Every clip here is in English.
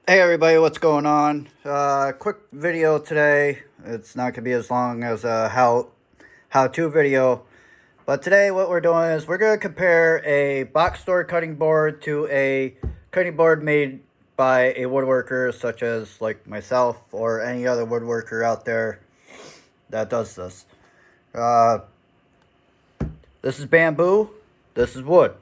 Hey everybody, what's going on? Quick video today. It's not gonna be as long as a how-to video, but today what we're doing is we're gonna compare a box store cutting board to a cutting board made by a woodworker, such as like myself or any other woodworker out there that does this. Uh, this is bamboo. This is wood.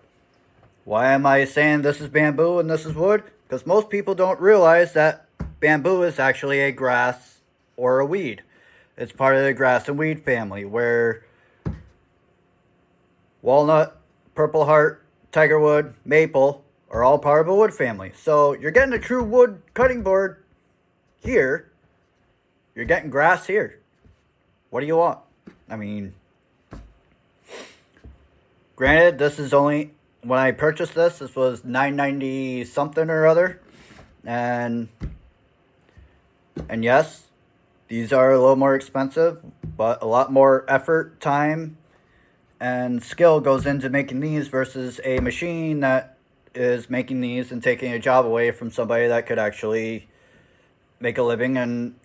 Why am I saying this is bamboo and this is wood? Because most people don't realize that bamboo is actually a grass or a weed. It's part of the grass and weed family, where walnut, purple heart, tigerwood, maple are all part of a wood family. So you're getting a true wood cutting board here. You're getting grass here. What do you want? I mean, granted, this is only, when I purchased this was $9.90 something or other, and yes, these are a little more expensive, but a lot more effort, time, and skill goes into making these versus a machine that is making these and taking a job away from somebody that could actually make a living and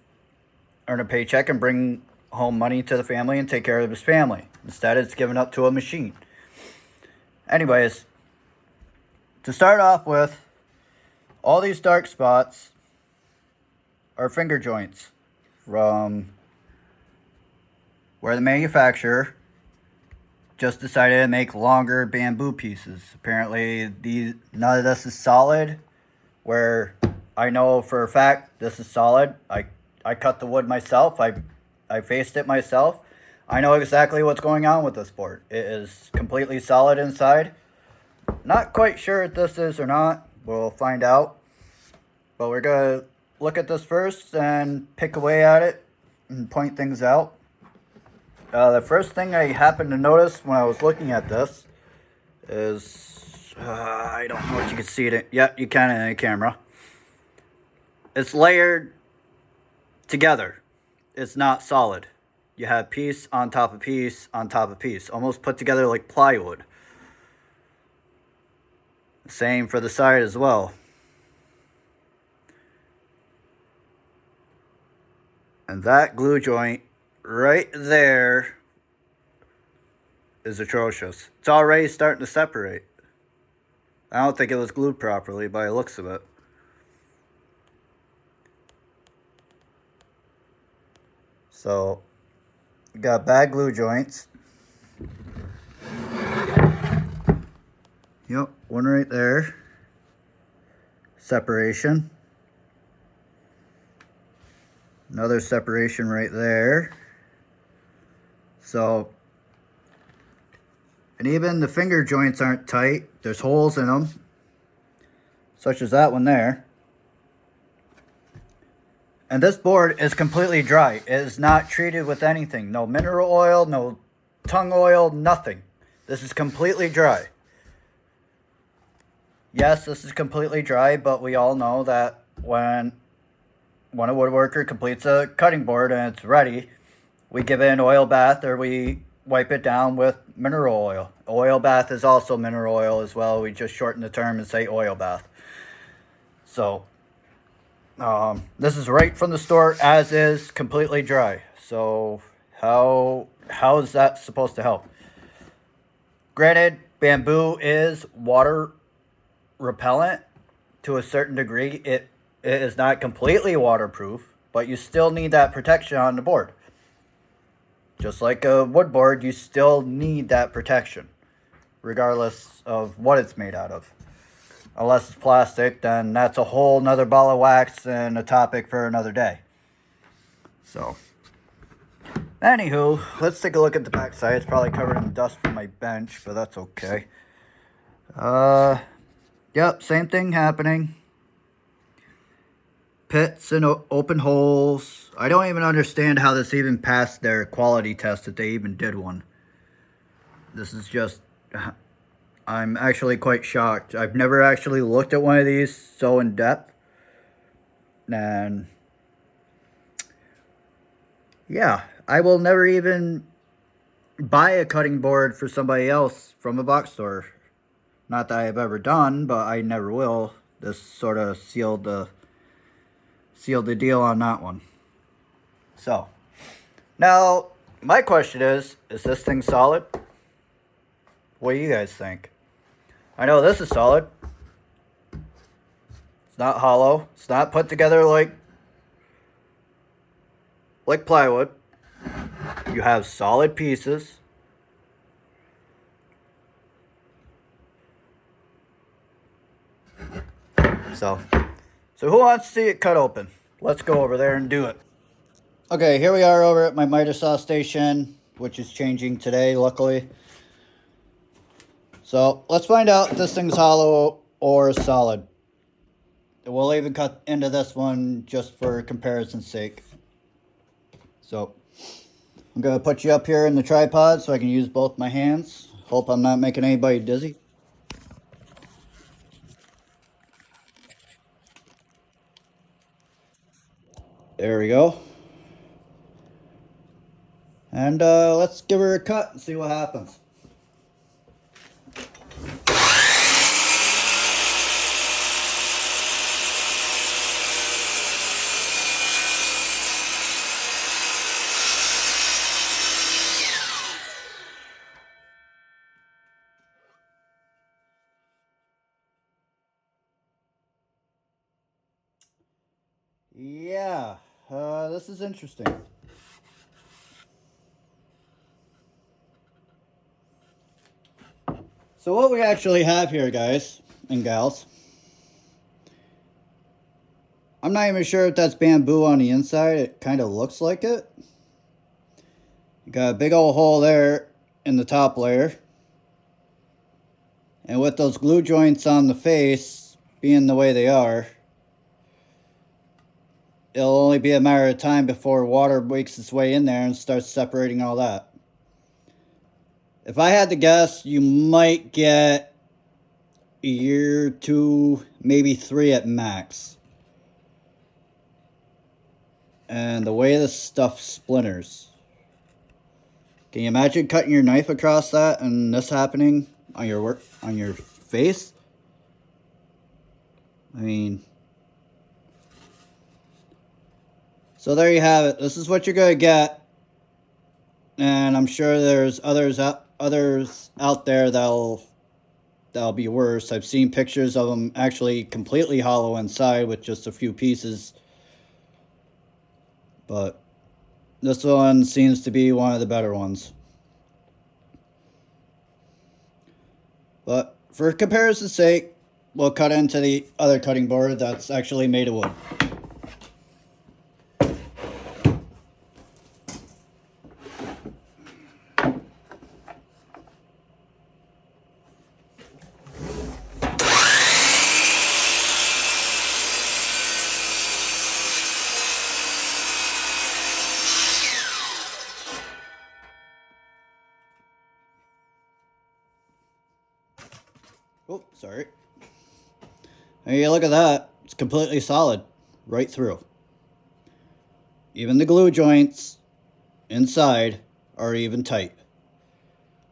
earn a paycheck and bring home money to the family and take care of his family. Instead, it's given up to a machine. Anyways, to start off with, all these dark spots are finger joints from where the manufacturer just decided to make longer bamboo pieces. Apparently, none of this is solid, where I know for a fact this is solid. I cut the wood myself. I faced it myself. I know exactly what's going on with this board. It is completely solid inside. Not quite sure if this is or not. We'll find out. But we're going to look at this first and pick away at it and point things out. The first thing I happened to notice when I was looking at this is, I don't know if you can see it. Yep, you can in the camera. It's layered together. It's not solid. You have piece on top of piece on top of piece, almost put together like plywood. Same for the side as well. And that glue joint right there is atrocious. It's already starting to separate. I don't think it was glued properly by the looks of it. So, you got bad glue joints. Yep, one right there. Separation. Another separation right there. So, and even the finger joints aren't tight. There's holes in them, such as that one there. And this board is completely dry. It is not treated with anything. No mineral oil, no tung oil, nothing. This is completely dry. Yes, this is completely dry, but we all know that when a woodworker completes a cutting board and it's ready, we give it an oil bath or we wipe it down with mineral oil. Oil bath is also mineral oil as well. We just shorten the term and say oil bath. So, this is right from the store as is, completely dry. So, how is that supposed to help? Granted, bamboo is water repellent to a certain degree. It is not completely waterproof, but you still need that protection on the board. Just like a wood board, you still need that protection, regardless of what it's made out of. Unless it's plastic, then that's a whole nother ball of wax and a topic for another day. So, anywho, let's take a look at the back side. It's probably covered in dust from my bench, but that's okay. Yep, same thing happening. Pits and open holes. I don't even understand how this even passed their quality test, if they even did one. This is just, I'm actually quite shocked. I've never actually looked at one of these so in depth. And yeah, I will never even buy a cutting board for somebody else from a box store. Not that I've ever done, but I never will. This sort of sealed the sealed the deal on that one. So, now my question is this thing solid? What do you guys think? I know this is solid. It's not hollow. It's not put together like plywood. You have solid pieces. So who wants to see it cut open? Let's go over there and do it. Okay, here we are over at my miter saw station, which is changing today, luckily. So let's find out if this thing's hollow or solid. We'll even cut into this one just for comparison's sake. So I'm going to put you up here in the tripod so I can use both my hands. Hope I'm not making anybody dizzy. There we go. And let's give her a cut and see what happens. Yeah, this is interesting. So what we actually have here, guys and gals, I'm not even sure if that's bamboo on the inside. It kind of looks like it. You got a big old hole there in the top layer. And with those glue joints on the face being the way they are, it'll only be a matter of time before water makes its way in there and starts separating all that. If I had to guess, you might get a year, 2, maybe 3 at max. And the way this stuff splinters. Can you imagine cutting your knife across that and this happening on your face? I mean, so there you have it. This is what you're gonna get, and I'm sure there's others out there that'll be worse. I've seen pictures of them actually completely hollow inside with just a few pieces, but this one seems to be one of the better ones. But for comparison's sake, we'll cut into the other cutting board that's actually made of wood. Oh, sorry. Hey, look at that. It's completely solid right through. Even the glue joints inside are even tight.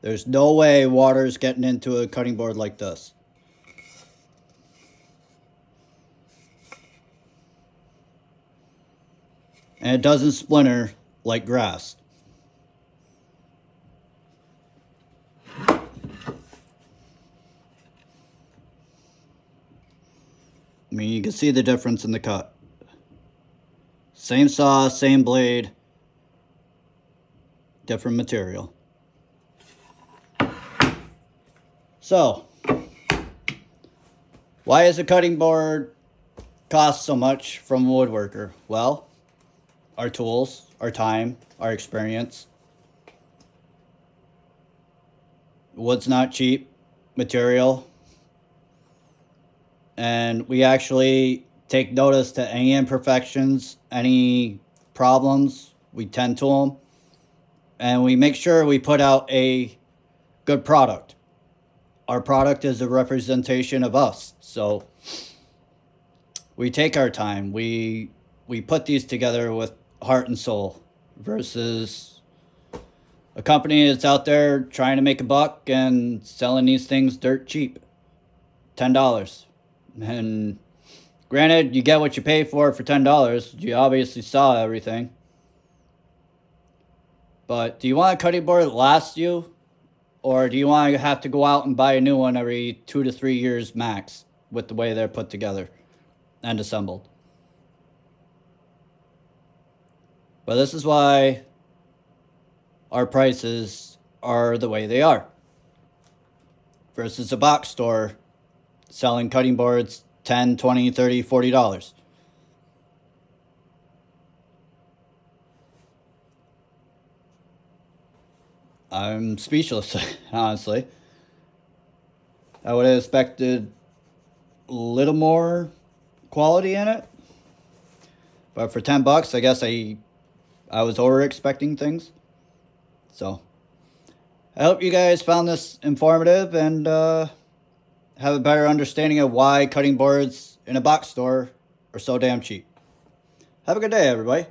There's no way water's getting into a cutting board like this. And it doesn't splinter like grass. I mean, you can see the difference in the cut. Same saw, same blade, different material. So, why does a cutting board cost so much from a woodworker? Well, our tools, our time, our experience. Wood's not cheap material. And we actually take notice to any imperfections, any problems, we tend to them. And we make sure we put out a good product. Our product is a representation of us. So we take our time. We put these together with heart and soul versus a company that's out there trying to make a buck and selling these things dirt cheap. $10. And Granted, you get what you pay for $10. You obviously saw everything. But do you want a cutting board that lasts you? Or do you want to have to go out and buy a new one every 2 to 3 years max with the way they're put together and assembled? But this is why our prices are the way they are. Versus a box store selling cutting boards $10, $20, $30, $40. I'm speechless, honestly. I would have expected a little more quality in it. But for $10, I guess I was over expecting things. So I hope you guys found this informative and have a better understanding of why cutting boards in a box store are so damn cheap. Have a good day, everybody.